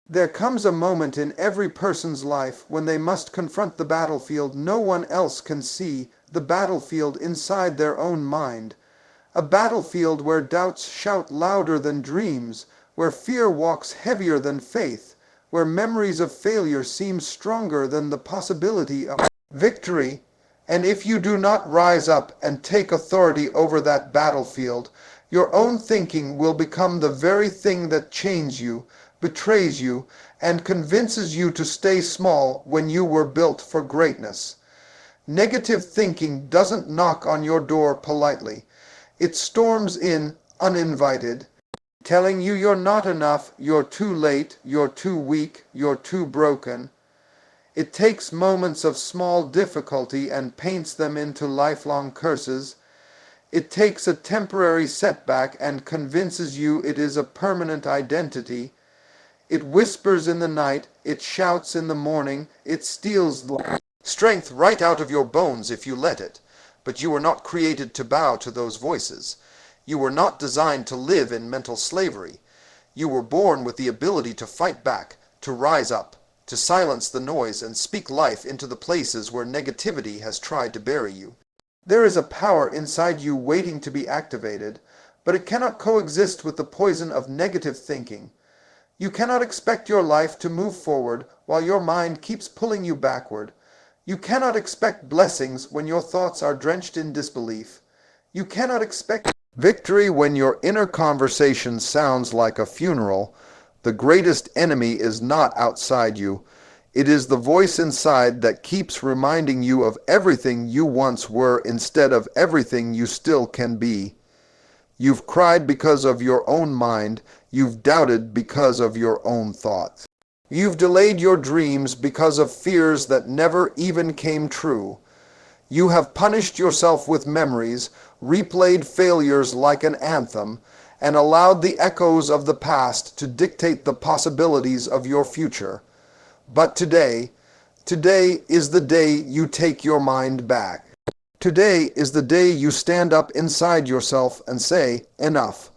There comes a moment in every person's life when they must confront the battlefield no one else can see, the battlefield inside their own mind. A battlefield where doubts shout louder than dreams, where fear walks heavier than faith, where memories of failure seem stronger than the possibility of victory. And if you do not rise up and take authority over that battlefield, your own thinking will become the very thing that chains you, betrays you, and convinces you to stay small when you were built for greatness. Negative thinking doesn't knock on your door politely. It storms in uninvited, telling you you're not enough, you're too late, you're too weak, you're too broken. It takes moments of small difficulty and paints them into lifelong curses. It takes a temporary setback and convinces you it is a permanent identity. It whispers in the night, it shouts in the morning, it steals strength right out of your bones if you let it. But you were not created to bow to those voices. You were not designed to live in mental slavery. You were born with the ability to fight back, to rise up, to silence the noise and speak life into the places where negativity has tried to bury you. There is a power inside you waiting to be activated, but it cannot coexist with the poison of negative thinking. You cannot expect your life to move forward while your mind keeps pulling you backward. You cannot expect blessings when your thoughts are drenched in disbelief. You cannot expect victory when your inner conversation sounds like a funeral. The greatest enemy is not outside you. It is the voice inside that keeps reminding you of everything you once were instead of everything you still can be. You've cried because of your own mind. You've doubted because of your own thoughts. You've delayed your dreams because of fears that never even came true. You have punished yourself with memories, replayed failures like an anthem, and allowed the echoes of the past to dictate the possibilities of your future. But today is the day you take your mind back. Today is the day you stand up inside yourself and say, enough.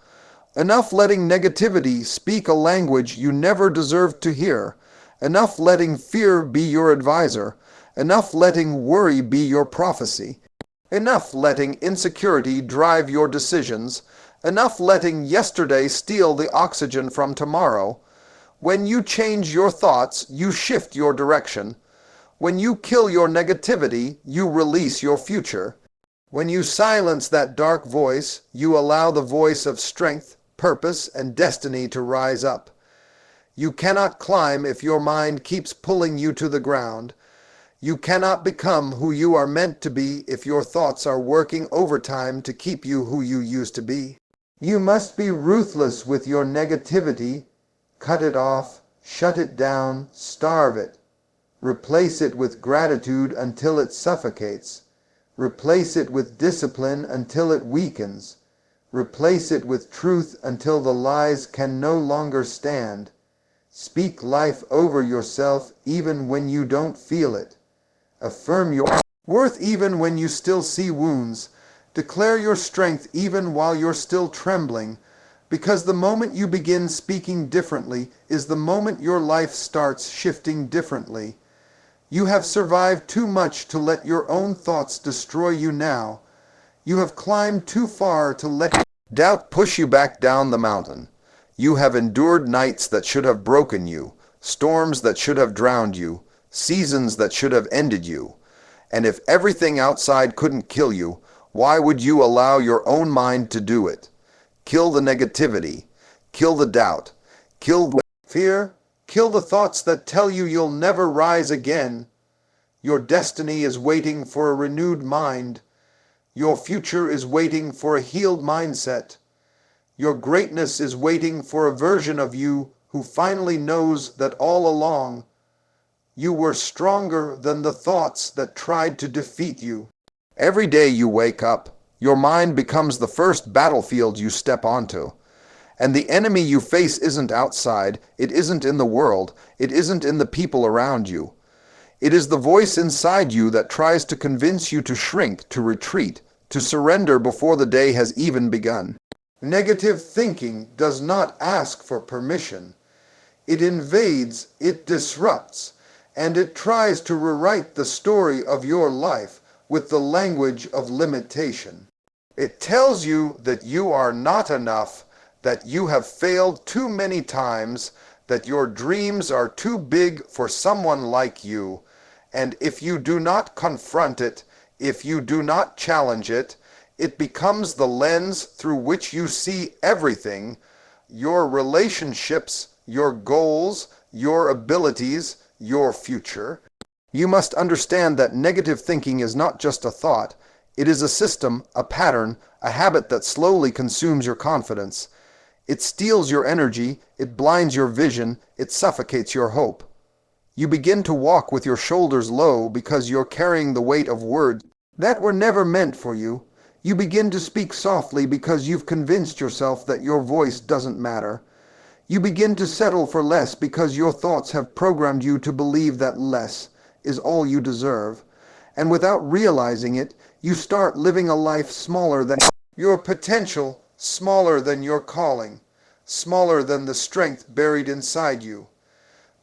Enough letting negativity speak a language you never deserved to hear. Enough letting fear be your advisor. Enough letting worry be your prophecy. Enough letting insecurity drive your decisions. Enough letting yesterday steal the oxygen from tomorrow. When you change your thoughts, you shift your direction. When you kill your negativity, you release your future. When you silence that dark voice, you allow the voice of strength, purpose, and destiny to rise up. You cannot climb if your mind keeps pulling you to the ground. You cannot become who you are meant to be if your thoughts are working overtime to keep you who you used to be. You must be ruthless with your negativity. Cut it off, shut it down, starve it. Replace it with gratitude until it suffocates. Replace it with discipline until it weakens. Replace it with truth until the lies can no longer stand. Speak life over yourself even when you don't feel it. Affirm your worth even when you still see wounds. Declare your strength even while you're still trembling, because the moment you begin speaking differently is the moment your life starts shifting differently. You have survived too much to let your own thoughts destroy you now. You have climbed too far to let doubt push you back down the mountain. You have endured nights that should have broken you, storms that should have drowned you, seasons that should have ended you. And if everything outside couldn't kill you, why would you allow your own mind to do it? Kill the negativity, kill the doubt, kill the fear, kill the thoughts that tell you you'll never rise again. Your destiny is waiting for a renewed mind. Your future is waiting for a healed mindset. Your greatness is waiting for a version of you who finally knows that all along you were stronger than the thoughts that tried to defeat you. Every day you wake up, your mind becomes the first battlefield you step onto. And the enemy you face isn't outside, it isn't in the world, it isn't in the people around you. It is the voice inside you that tries to convince you to shrink, to retreat, to surrender before the day has even begun. Negative thinking does not ask for permission. It invades, it disrupts, and it tries to rewrite the story of your life with the language of limitation. It tells you that you are not enough, that you have failed too many times, that your dreams are too big for someone like you, and if you do not confront it, if you do not challenge it, it becomes the lens through which you see everything, your relationships, your goals, your abilities, your future. You must understand that negative thinking is not just a thought. It is a system, a pattern, a habit that slowly consumes your confidence. It steals your energy, it blinds your vision, it suffocates your hope. You begin to walk with your shoulders low because you're carrying the weight of words that were never meant for you. You begin to speak softly because you've convinced yourself that your voice doesn't matter. You begin to settle for less because your thoughts have programmed you to believe that less is all you deserve. And without realizing it, you start living a life smaller than your potential, smaller than your calling, smaller than the strength buried inside you.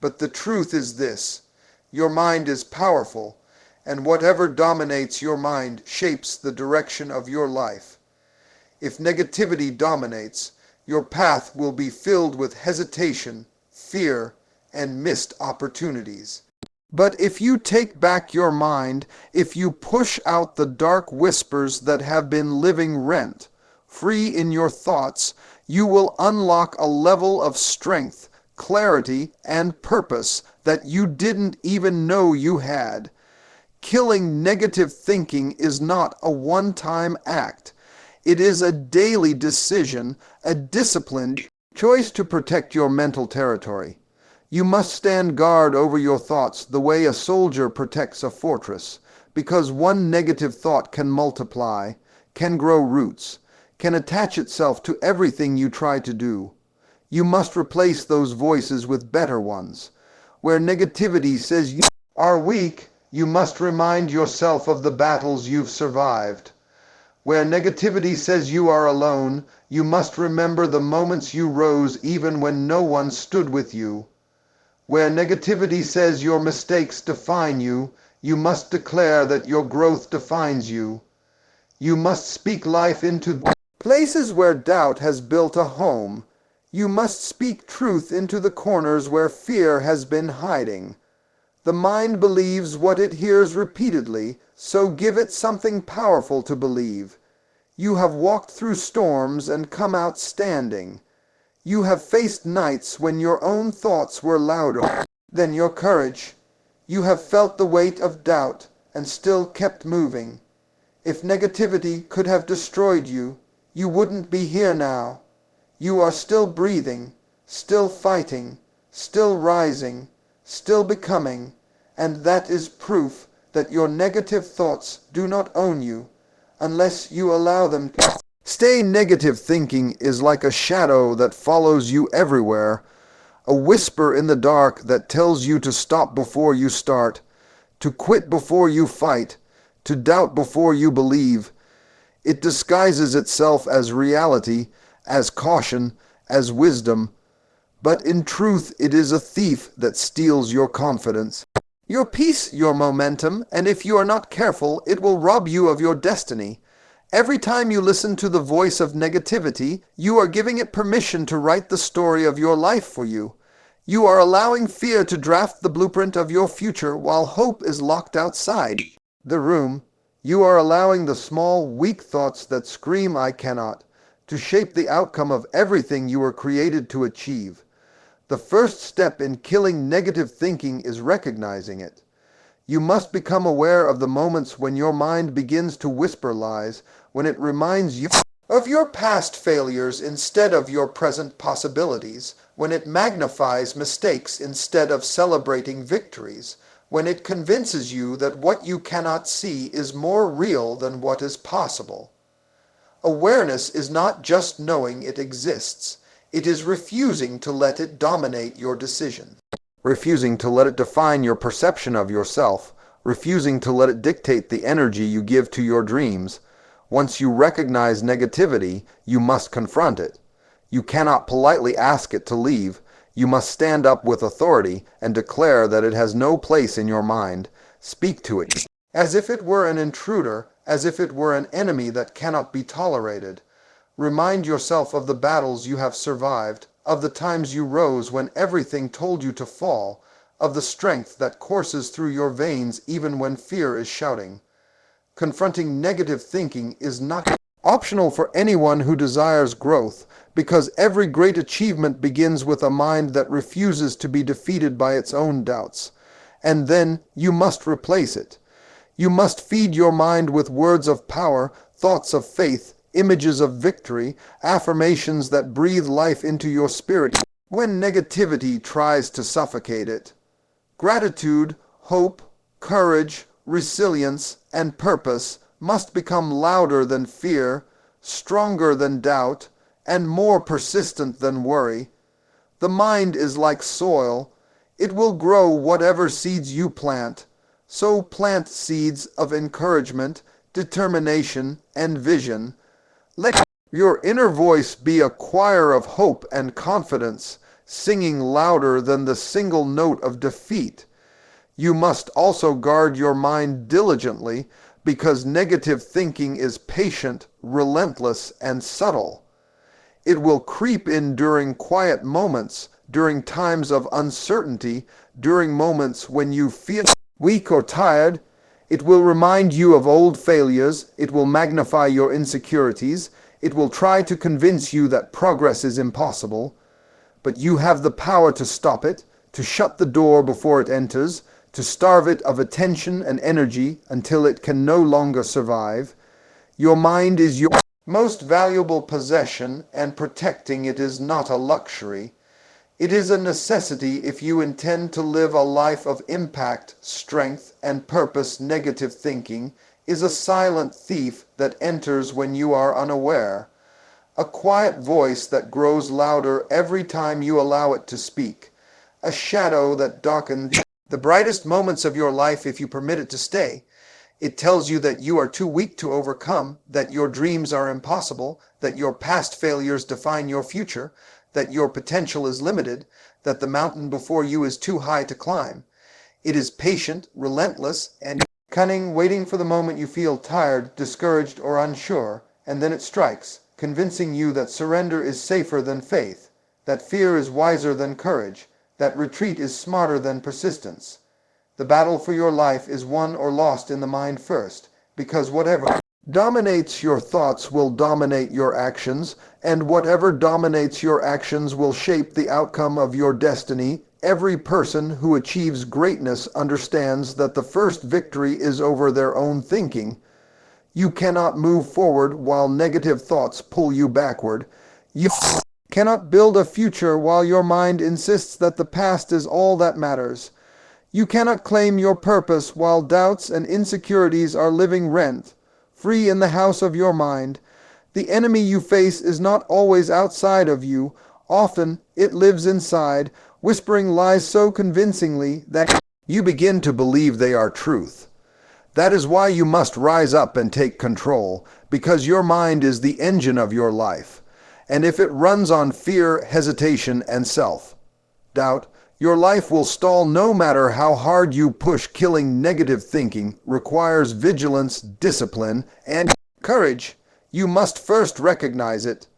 But the truth is this: your mind is powerful, and whatever dominates your mind shapes the direction of your life. If negativity dominates, your path will be filled with hesitation, fear, and missed opportunities. But if you take back your mind, if you push out the dark whispers that have been living rent free in your thoughts, you will unlock a level of strength, clarity, and purpose that you didn't even know you had. Killing negative thinking is not a one-time act. It is a daily decision, a disciplined choice to protect your mental territory. You must stand guard over your thoughts the way a soldier protects a fortress, because one negative thought can multiply, can grow roots, can attach itself to everything you try to do. You must replace those voices with better ones. Where negativity says you are weak, you must remind yourself of the battles you've survived. Where negativity says you are alone, you must remember the moments you rose even when no one stood with you. Where negativity says your mistakes define you, you must declare that your growth defines you. You must speak life into places where doubt has built a home. You must speak truth into the corners where fear has been hiding. The mind believes what it hears repeatedly, so give it something powerful to believe. You have walked through storms and come out standing. You have faced nights when your own thoughts were louder than your courage. You have felt the weight of doubt and still kept moving. If negativity could have destroyed you, you wouldn't be here now. You are still breathing, still fighting, still rising, still becoming, and that is proof that your negative thoughts do not own you, unless you allow them to. Stay negative thinking is like a shadow that follows you everywhere, a whisper in the dark that tells you to stop before you start, to quit before you fight, to doubt before you believe. It disguises itself as reality, as caution, as wisdom, but in truth it is a thief that steals your confidence, your peace, your momentum, and if you are not careful, it will rob you of your destiny. Every time you listen to the voice of negativity, you are giving it permission to write the story of your life for you. You are allowing fear to draft the blueprint of your future while hope is locked outside the room. You are allowing the small, weak thoughts that scream, "I cannot," to shape the outcome of everything you were created to achieve. The first step in killing negative thinking is recognizing it. You must become aware of the moments when your mind begins to whisper lies, when it reminds you of your past failures instead of your present possibilities, when it magnifies mistakes instead of celebrating victories, when it convinces you that what you cannot see is more real than what is possible. Awareness is not just knowing it exists. It is refusing to let it dominate your decision. Refusing to let it define your perception of yourself. Refusing to let it dictate the energy you give to your dreams. Once you recognize negativity, you must confront it. You cannot politely ask it to leave. You must stand up with authority and declare that it has no place in your mind. Speak to it as if it were an intruder, as if it were an enemy that cannot be tolerated. Remind yourself of the battles you have survived, of the times you rose when everything told you to fall, of the strength that courses through your veins even when fear is shouting. Confronting negative thinking is not optional for anyone who desires growth, because every great achievement begins with a mind that refuses to be defeated by its own doubts. And then you must replace it. You must feed your mind with words of power, thoughts of faith, images of victory, affirmations that breathe life into your spirit when negativity tries to suffocate it. Gratitude, hope, courage, resilience, and purpose must become louder than fear, stronger than doubt, and more persistent than worry. The mind is like soil. It will grow whatever seeds you plant. So plant seeds of encouragement, determination, and vision. Let your inner voice be a choir of hope and confidence, singing louder than the single note of defeat. You must also guard your mind diligently, because negative thinking is patient, relentless, and subtle. It will creep in during quiet moments, during times of uncertainty, during moments when you feel weak or tired. It will remind you of old failures. It will magnify your insecurities. It will try to convince you that progress is impossible. But you have the power to stop it, to shut the door before it enters, to starve it of attention and energy until it can no longer survive. Your mind is your most valuable possession, and protecting it is not a luxury. It is a necessity if you intend to live a life of impact, strength, and purpose. Negative thinking is a silent thief that enters when you are unaware. A quiet voice that grows louder every time you allow it to speak. A shadow that darkens the brightest moments of your life if you permit it to stay. It tells you that you are too weak to overcome, that your dreams are impossible, that your past failures define your future, that your potential is limited, that the mountain before you is too high to climb. It is patient, relentless, and cunning, waiting for the moment you feel tired, discouraged, or unsure, and then it strikes, convincing you that surrender is safer than faith, that fear is wiser than courage, that retreat is smarter than persistence. The battle for your life is won or lost in the mind first, because whatever dominates your thoughts will dominate your actions, and whatever dominates your actions will shape the outcome of your destiny. Every person who achieves greatness understands that the first victory is over their own thinking. You cannot move forward while negative thoughts pull you backward. You cannot build a future while your mind insists that the past is all that matters. You cannot claim your purpose while doubts and insecurities are living rent free in the house of your mind. The enemy you face is not always outside of you. Often it lives inside, whispering lies so convincingly that you begin to believe they are truth. That is why you must rise up and take control, because your mind is the engine of your life. And if it runs on fear, hesitation, and self-doubt, your life will stall no matter how hard you push. Killing negative thinking requires vigilance, discipline, and courage. You must first recognize it.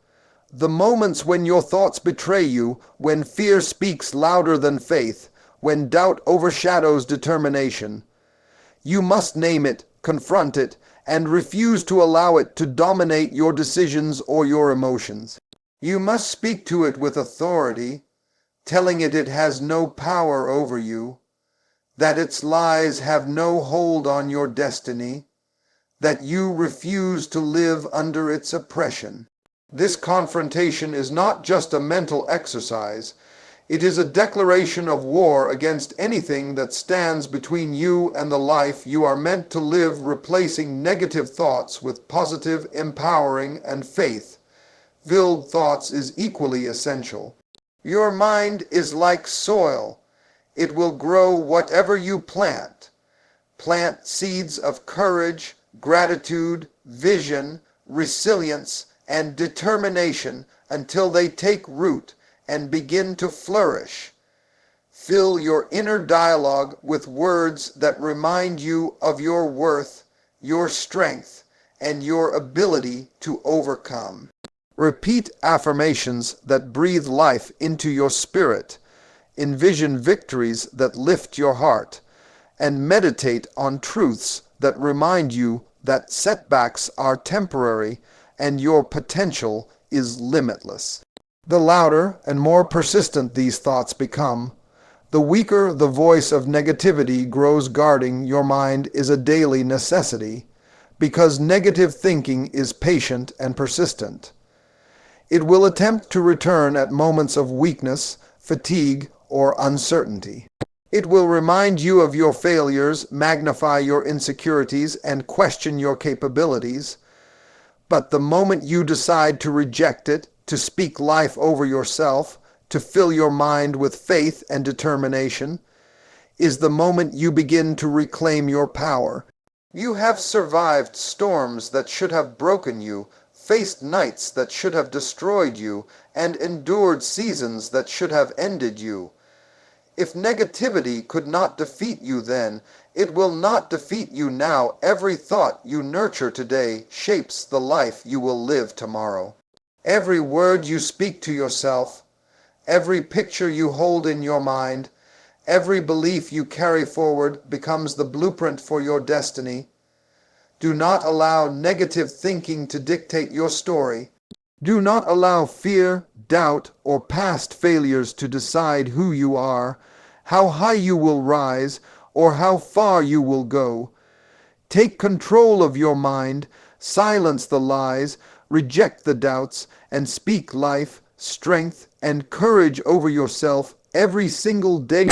The moments when your thoughts betray you, when fear speaks louder than faith, when doubt overshadows determination. You must name it, confront it, and refuse to allow it to dominate your decisions or your emotions. You must speak to it with authority, telling it it has no power over you, that its lies have no hold on your destiny, that you refuse to live under its oppression. This confrontation is not just a mental exercise. It is a declaration of war against anything that stands between you and the life you are meant to live, replacing negative thoughts with positive, empowering, and faith-filled thoughts is equally essential. Your mind is like soil. It will grow whatever you plant. Plant seeds of courage, gratitude, vision, resilience, and determination until they take root and begin to flourish. Fill your inner dialogue with words that remind you of your worth, your strength, and your ability to overcome. Repeat affirmations that breathe life into your spirit. Envision victories that lift your heart, and meditate on truths that remind you that setbacks are temporary and your potential is limitless. The louder and more persistent these thoughts become, the weaker the voice of negativity grows. Guarding your mind is a daily necessity, because negative thinking is patient and persistent. It will attempt to return at moments of weakness, fatigue, or uncertainty. It will remind you of your failures, magnify your insecurities, and question your capabilities. But the moment you decide to reject it, to speak life over yourself, to fill your mind with faith and determination, is the moment you begin to reclaim your power. You have survived storms that should have broken you, faced nights that should have destroyed you, and endured seasons that should have ended you. If negativity could not defeat you then, it will not defeat you now. Every thought you nurture today shapes the life you will live tomorrow. Every word you speak to yourself, every picture you hold in your mind, every belief you carry forward becomes the blueprint for your destiny. Do not allow negative thinking to dictate your story. Do not allow fear, doubt, or past failures to decide who you are, how high you will rise, or how far you will go. Take control of your mind, silence the lies, reject the doubts, and speak life, strength, and courage over yourself every single day.